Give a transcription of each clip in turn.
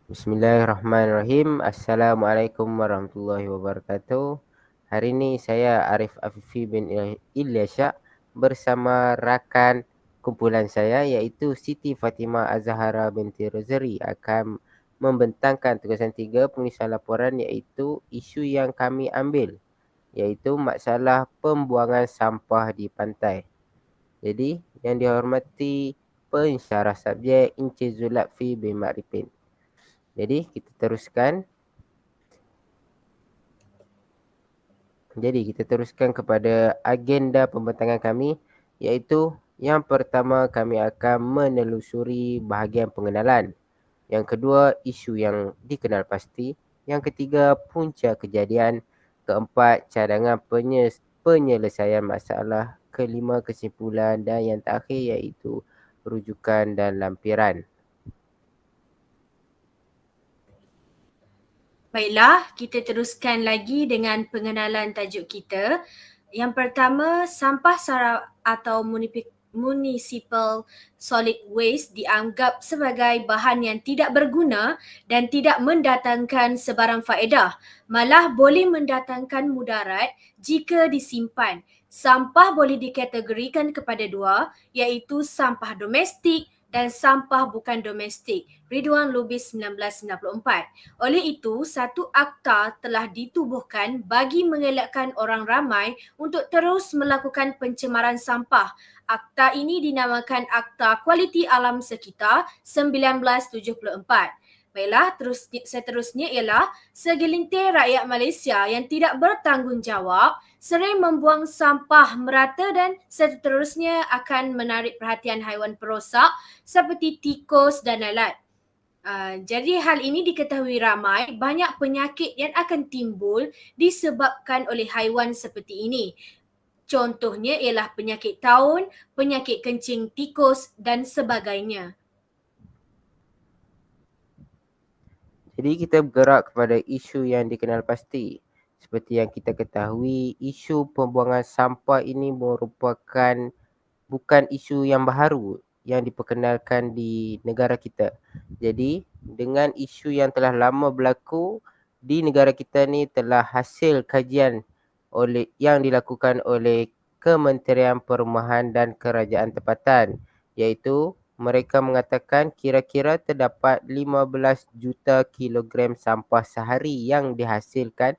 Bismillahirrahmanirrahim. Assalamualaikum warahmatullahi wabarakatuh. Hari ini saya Arif Afifi bin Ilyasya bersama rakan kumpulan saya yaitu Siti Fatimah Azhara binti Rosari akan membentangkan tugasan 3 penulisan laporan iaitu isu yang kami ambil iaitu masalah pembuangan sampah di pantai. Jadi yang dihormati pensyarah subjek Encik Zulakfi bin Makrifin. Jadi kita teruskan. Jadi kita teruskan kepada agenda pembentangan kami iaitu yang pertama kami akan menelusuri bahagian pengenalan. Yang kedua isu yang dikenal pasti. Yang ketiga punca kejadian. Keempat cadangan penyelesaian masalah. Kelima kesimpulan dan yang terakhir iaitu rujukan dan lampiran. Baiklah, kita teruskan lagi dengan pengenalan tajuk kita. Yang pertama, sampah saraf atau municipal solid waste dianggap sebagai bahan yang tidak berguna dan tidak mendatangkan sebarang faedah, malah boleh mendatangkan mudarat jika disimpan. Sampah boleh dikategorikan kepada dua, iaitu sampah domestik dan sampah bukan domestik. Ridwan Lubis 1994. Oleh itu, satu akta telah ditubuhkan bagi mengelakkan orang ramai untuk terus melakukan pencemaran sampah. Akta ini dinamakan Akta Kualiti Alam Sekitar 1974. Baiklah, seterusnya ialah segelintir rakyat Malaysia yang tidak bertanggungjawab sering membuang sampah merata dan seterusnya akan menarik perhatian haiwan perosak seperti tikus dan lalat. Jadi hal ini diketahui ramai banyak penyakit yang akan timbul disebabkan oleh haiwan seperti ini. Contohnya ialah penyakit taun, penyakit kencing tikus dan sebagainya. Jadi kita bergerak kepada isu yang dikenal pasti. Seperti yang kita ketahui, isu pembuangan sampah ini merupakan bukan isu yang baharu yang diperkenalkan di negara kita. Jadi dengan isu yang telah lama berlaku di negara kita ni telah hasil kajian yang dilakukan oleh Kementerian Perumahan dan Kerajaan Tempatan, iaitu mereka mengatakan kira-kira terdapat 15 juta kilogram sampah sehari yang dihasilkan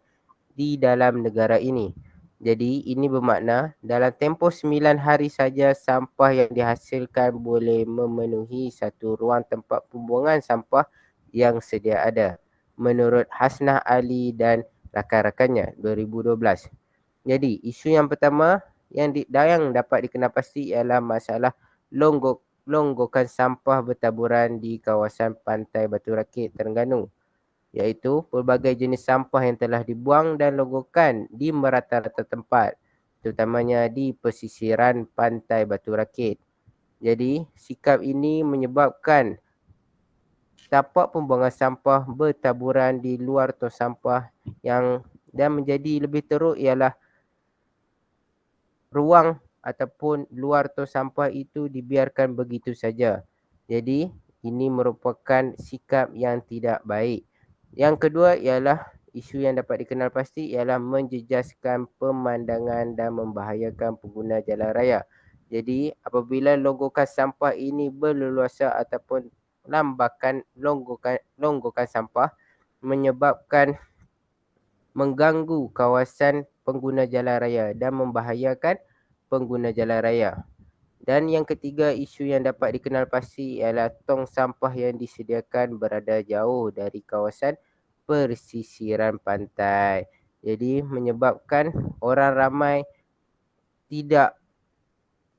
di dalam negara ini. Jadi ini bermakna dalam tempoh 9 hari saja sampah yang dihasilkan boleh memenuhi satu ruang tempat pembuangan sampah yang sedia ada. Menurut Hasnah Ali dan rakan-rakannya 2012. Jadi isu yang pertama yang dapat dikenal pasti ialah masalah longgokan sampah bertaburan di kawasan pantai Batu Rakit, Terengganu, iaitu pelbagai jenis sampah yang telah dibuang dan longgokan di merata-rata tempat, terutamanya di pesisiran pantai Batu Rakit. Jadi, sikap ini menyebabkan tapak pembuangan sampah bertaburan di luar tong sampah dan menjadi lebih teruk ialah ruang ataupun luar tong sampah itu dibiarkan begitu saja. Jadi, ini merupakan sikap yang tidak baik. Yang kedua ialah isu yang dapat dikenal pasti ialah menjejaskan pemandangan dan membahayakan pengguna jalan raya. Jadi, apabila longgokan sampah ini berleluasa ataupun lambakan longgokan sampah menyebabkan mengganggu kawasan pengguna jalan raya dan membahayakan pengguna jalan raya. Dan yang ketiga isu yang dapat dikenal pasti ialah tong sampah yang disediakan berada jauh dari kawasan persisiran pantai. Jadi menyebabkan orang ramai tidak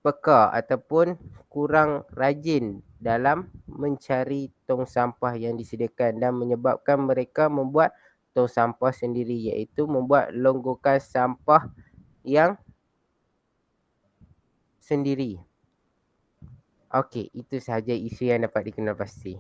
peka ataupun kurang rajin dalam mencari tong sampah yang disediakan dan menyebabkan mereka membuat tong sampah sendiri, iaitu membuat longgokan sampah yang sendiri. Okey, itu sahaja isu yang dapat dikenal pasti.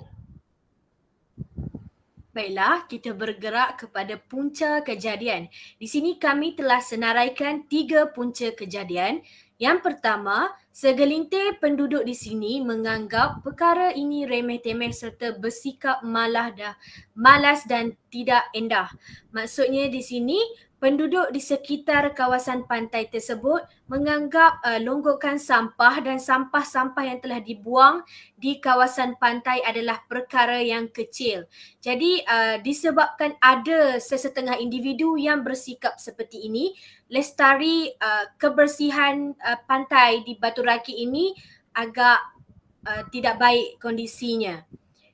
Baiklah, kita bergerak kepada punca kejadian. Di sini kami telah senaraikan 3 punca kejadian. Yang pertama, segelintir penduduk di sini menganggap perkara ini remeh-temeh serta bersikap malas dan tidak endah. Maksudnya di sini, penduduk di sekitar kawasan pantai tersebut menganggap longgokan sampah dan sampah-sampah yang telah dibuang di kawasan pantai adalah perkara yang kecil. Jadi disebabkan ada sesetengah individu yang bersikap seperti ini, lestari kebersihan pantai di Batu Rakit ini agak tidak baik kondisinya.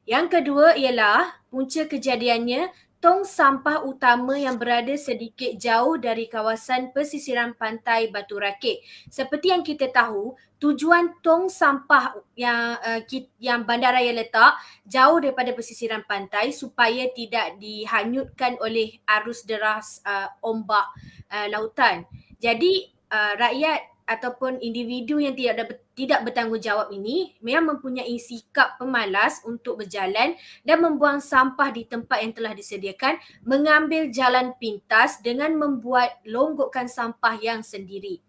Yang kedua ialah punca kejadiannya, tong sampah utama yang berada sedikit jauh dari kawasan pesisiran pantai Batu Rakit. Seperti yang kita tahu, tujuan tong sampah yang bandaraya letak jauh daripada pesisiran pantai supaya tidak dihanyutkan oleh arus deras ombak lautan. Jadi rakyat ataupun individu yang tidak bertanggungjawab ini memang mempunyai sikap pemalas untuk berjalan dan membuang sampah di tempat yang telah disediakan, mengambil jalan pintas dengan membuat longgokan sampah yang sendiri.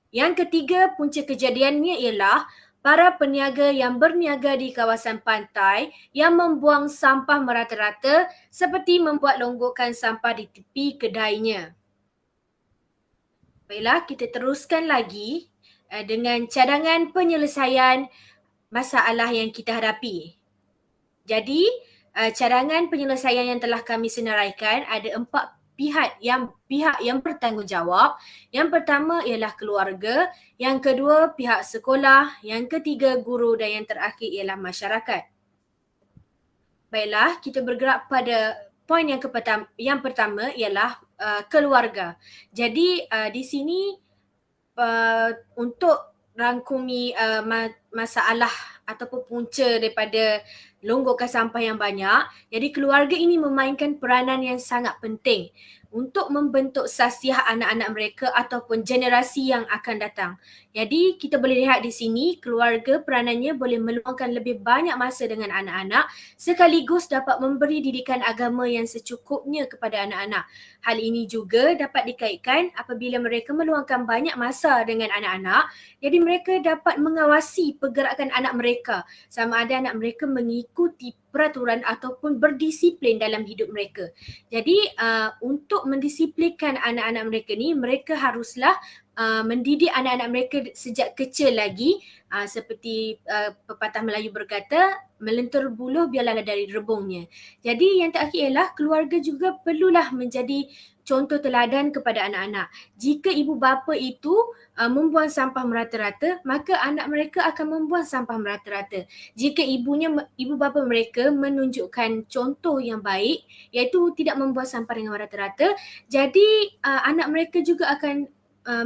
Yang ketiga, punca kejadiannya ialah para peniaga yang berniaga di kawasan pantai yang membuang sampah merata-rata seperti membuat longgokan sampah di tepi kedainya. Baiklah, kita teruskan lagi dengan cadangan penyelesaian masalah yang kita hadapi. Jadi, cadangan penyelesaian yang telah kami senaraikan ada 4 pihak yang bertanggungjawab. Yang pertama ialah keluarga, yang kedua pihak sekolah, yang ketiga guru dan yang terakhir ialah masyarakat. Baiklah, kita bergerak pada poin yang pertama ialah keluarga. Jadi di sini untuk rangkumi masalah ataupun punca daripada longgokan sampah yang banyak, jadi keluarga ini memainkan peranan yang sangat penting untuk membentuk sasiah anak-anak mereka ataupun generasi yang akan datang. Jadi kita boleh lihat di sini keluarga peranannya boleh meluangkan lebih banyak masa dengan anak-anak sekaligus dapat memberi didikan agama yang secukupnya kepada anak-anak. Hal ini juga dapat dikaitkan apabila mereka meluangkan banyak masa dengan anak-anak, jadi mereka dapat mengawasi pergerakan anak mereka sama ada anak mereka mengikuti peraturan ataupun berdisiplin dalam hidup mereka. Jadi untuk mendisiplinkan anak-anak mereka ni, mereka haruslah mendidik anak-anak mereka sejak kecil lagi, seperti pepatah Melayu berkata, melentur buluh biarlah dari rebungnya. Jadi yang terakhir ialah keluarga juga perlulah menjadi contoh teladan kepada anak-anak. Jika ibu bapa itu membuang sampah merata-rata, maka anak mereka akan membuang sampah merata-rata. Jika ibu bapa mereka menunjukkan contoh yang baik, iaitu tidak membuang sampah dengan merata-rata, jadi anak mereka juga akan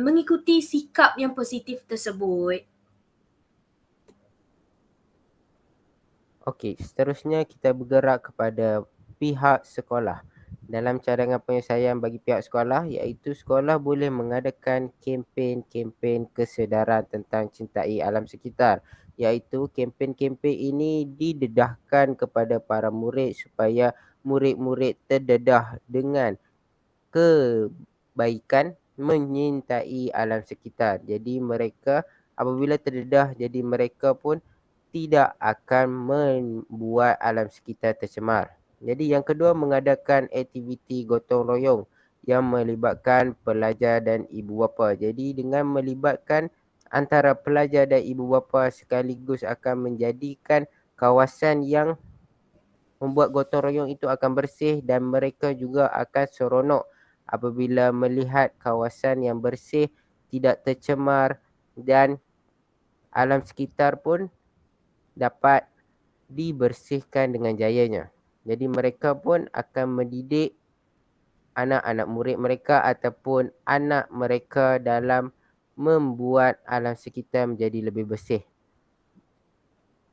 mengikuti sikap yang positif tersebut. Okey, seterusnya kita bergerak kepada pihak sekolah. Dalam cadangan penyelesaian bagi pihak sekolah, iaitu sekolah boleh mengadakan kempen-kempen kesedaran tentang cintai alam sekitar, iaitu kempen-kempen ini didedahkan kepada para murid supaya murid-murid terdedah dengan kebaikan menyintai alam sekitar. Jadi mereka apabila terdedah, jadi mereka pun tidak akan membuat alam sekitar tercemar. Jadi yang kedua, mengadakan aktiviti gotong royong yang melibatkan pelajar dan ibu bapa. Jadi dengan melibatkan antara pelajar dan ibu bapa sekaligus akan menjadikan kawasan yang membuat gotong royong itu akan bersih dan mereka juga akan seronok apabila melihat kawasan yang bersih, tidak tercemar dan alam sekitar pun dapat dibersihkan dengan jayanya. Jadi mereka pun akan mendidik anak-anak murid mereka ataupun anak mereka dalam membuat alam sekitar menjadi lebih bersih.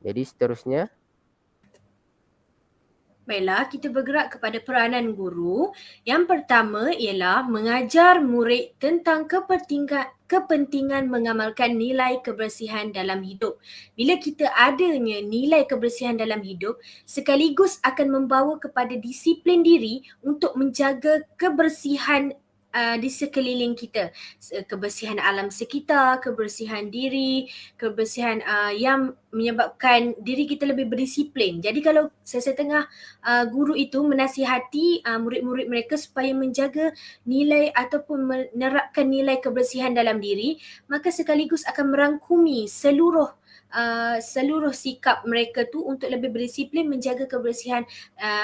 Jadi seterusnya, Baiklah, kita bergerak kepada peranan guru. Yang pertama ialah mengajar murid tentang kepentingan mengamalkan nilai kebersihan dalam hidup. Bila kita adanya nilai kebersihan dalam hidup, sekaligus akan membawa kepada disiplin diri untuk menjaga kebersihan di sekeliling kita, kebersihan alam sekitar, kebersihan diri, kebersihan yang menyebabkan diri kita lebih berdisiplin. Jadi kalau sesetengah guru itu menasihati murid-murid mereka supaya menjaga nilai ataupun menerapkan nilai kebersihan dalam diri, maka sekaligus akan merangkumi seluruh sikap mereka tu untuk lebih berdisiplin menjaga kebersihan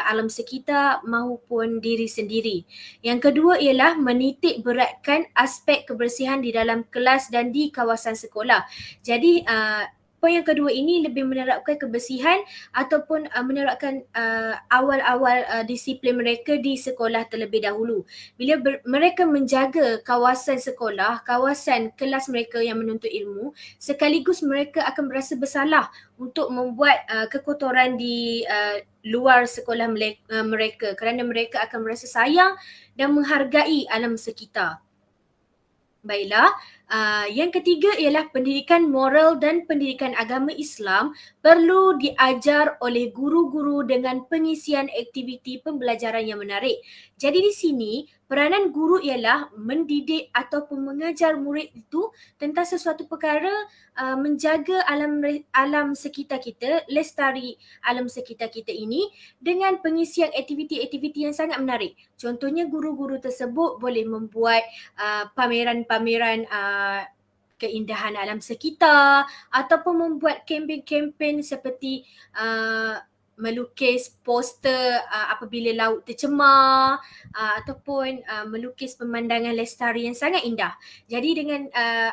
alam sekitar maupun diri sendiri. Yang kedua ialah menitik beratkan aspek kebersihan di dalam kelas dan di kawasan sekolah. Jadi poin yang kedua ini lebih menerapkan kebersihan ataupun menerapkan awal-awal disiplin mereka di sekolah terlebih dahulu. Bila mereka menjaga kawasan sekolah, kawasan kelas mereka yang menuntut ilmu, sekaligus mereka akan berasa bersalah untuk membuat kekotoran di luar sekolah mereka kerana mereka akan merasa sayang dan menghargai alam sekitar. Baiklah, yang ketiga ialah pendidikan moral dan pendidikan agama Islam perlu diajar oleh guru-guru dengan pengisian aktiviti pembelajaran yang menarik. Jadi di sini peranan guru ialah mendidik ataupun mengajar murid itu tentang sesuatu perkara menjaga alam sekitar kita, lestari alam sekitar kita ini dengan pengisian aktiviti-aktiviti yang sangat menarik. Contohnya guru-guru tersebut boleh membuat pameran-pameran keindahan alam sekitar ataupun membuat kempen-kempen seperti melukis poster apabila laut tercemar ataupun melukis pemandangan lestari yang sangat indah. Jadi dengan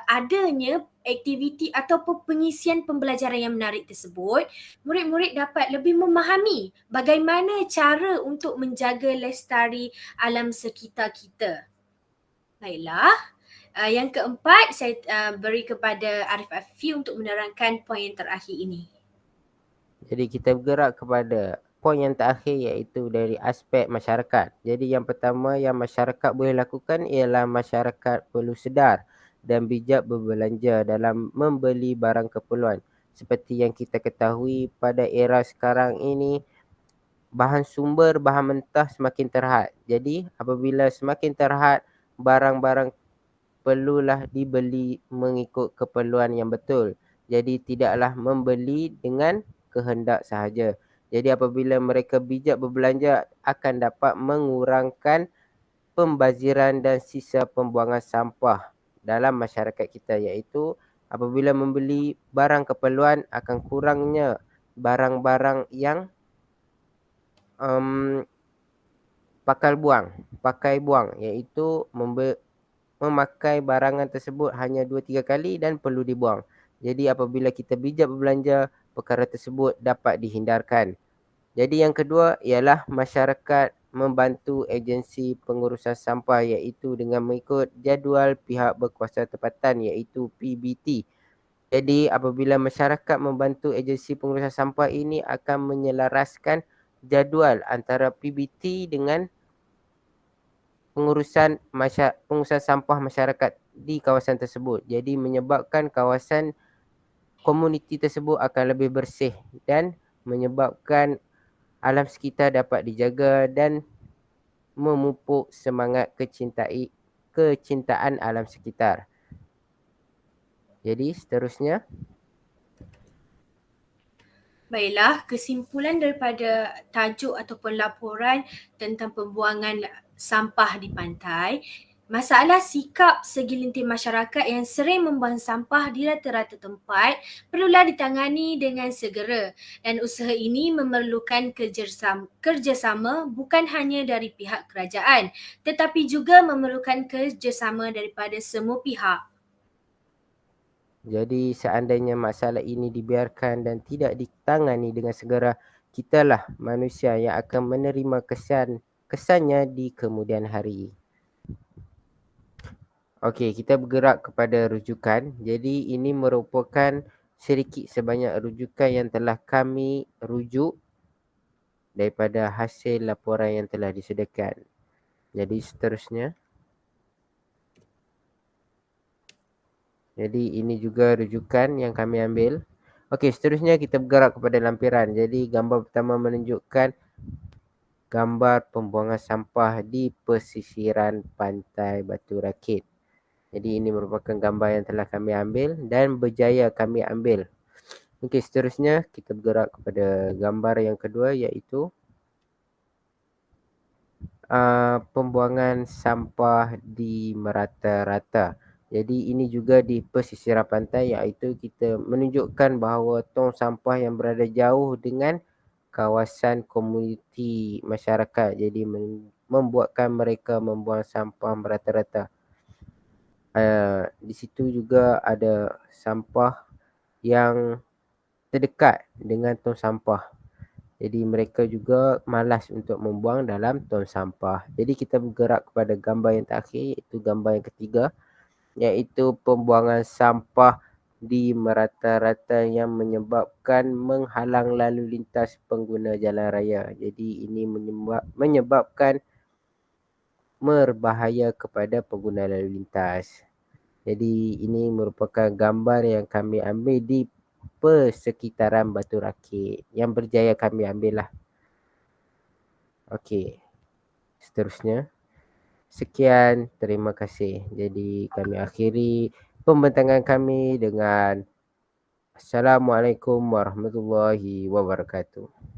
adanya aktiviti ataupun pengisian pembelajaran yang menarik tersebut, murid-murid dapat lebih memahami bagaimana cara untuk menjaga lestari alam sekitar kita. Baiklah, yang keempat saya beri kepada Arif Afifi untuk menerangkan poin yang terakhir ini. Jadi kita bergerak kepada poin yang terakhir iaitu dari aspek masyarakat. Jadi yang pertama yang masyarakat boleh lakukan ialah masyarakat perlu sedar dan bijak berbelanja dalam membeli barang keperluan. Seperti yang kita ketahui pada era sekarang ini, bahan mentah semakin terhad. Jadi apabila semakin terhad, barang-barang perlulah dibeli mengikut keperluan yang betul. Jadi tidaklah membeli dengan kehendak sahaja. Jadi apabila mereka bijak berbelanja akan dapat mengurangkan pembaziran dan sisa pembuangan sampah dalam masyarakat kita, iaitu apabila membeli barang keperluan akan kurangnya barang-barang yang pakai buang, iaitu memakai barangan tersebut hanya 2-3 kali dan perlu dibuang. Jadi apabila kita bijak berbelanja, perkara tersebut dapat dihindarkan. Jadi yang kedua ialah masyarakat membantu agensi pengurusan sampah, iaitu dengan mengikut jadual pihak berkuasa tempatan, iaitu PBT. Jadi apabila masyarakat membantu agensi pengurusan sampah ini akan menyelaraskan jadual antara PBT dengan pengurusan sampah masyarakat di kawasan tersebut. Jadi menyebabkan kawasan komuniti tersebut akan lebih bersih dan menyebabkan alam sekitar dapat dijaga dan memupuk semangat kecintaan alam sekitar. Jadi seterusnya. Baiklah, kesimpulan daripada tajuk ataupun laporan tentang pembuangan sampah di pantai, masalah sikap segelintir masyarakat yang sering membuang sampah di rata-rata tempat perlulah ditangani dengan segera, dan usaha ini memerlukan kerjasama bukan hanya dari pihak kerajaan tetapi juga memerlukan kerjasama daripada semua pihak. Jadi seandainya masalah ini dibiarkan dan tidak ditangani dengan segera, kitalah manusia yang akan menerima kesannya di kemudian hari. Okey, kita bergerak kepada rujukan. Jadi ini merupakan sedikit sebanyak rujukan yang telah kami rujuk daripada hasil laporan yang telah disediakan. Jadi seterusnya. Jadi ini juga rujukan yang kami ambil. Okey, seterusnya kita bergerak kepada lampiran. Jadi gambar pertama menunjukkan gambar pembuangan sampah di pesisiran pantai Batu Rakit. Jadi ini merupakan gambar yang telah kami ambil dan berjaya kami ambil. Okey, seterusnya kita bergerak kepada gambar yang kedua, iaitu pembuangan sampah di merata-rata. Jadi ini juga di pesisiran pantai, iaitu kita menunjukkan bahawa tong sampah yang berada jauh dengan kawasan komuniti masyarakat. Jadi membuatkan mereka membuang sampah merata-rata. Di situ juga ada sampah yang terdekat dengan tong sampah. Jadi mereka juga malas untuk membuang dalam tong sampah. Jadi kita bergerak kepada gambar yang terakhir, iaitu gambar yang ketiga, iaitu pembuangan sampah di merata-rata yang menyebabkan menghalang lalu lintas pengguna jalan raya. Jadi ini menyebabkan berbahaya kepada pengguna lalu lintas. Jadi ini merupakan gambar yang kami ambil di persekitaran Batu Rakit, yang berjaya kami ambil lah. Okey, seterusnya. Sekian, terima kasih. Jadi kami akhiri pembentangan kami dengan Assalamualaikum warahmatullahi wabarakatuh.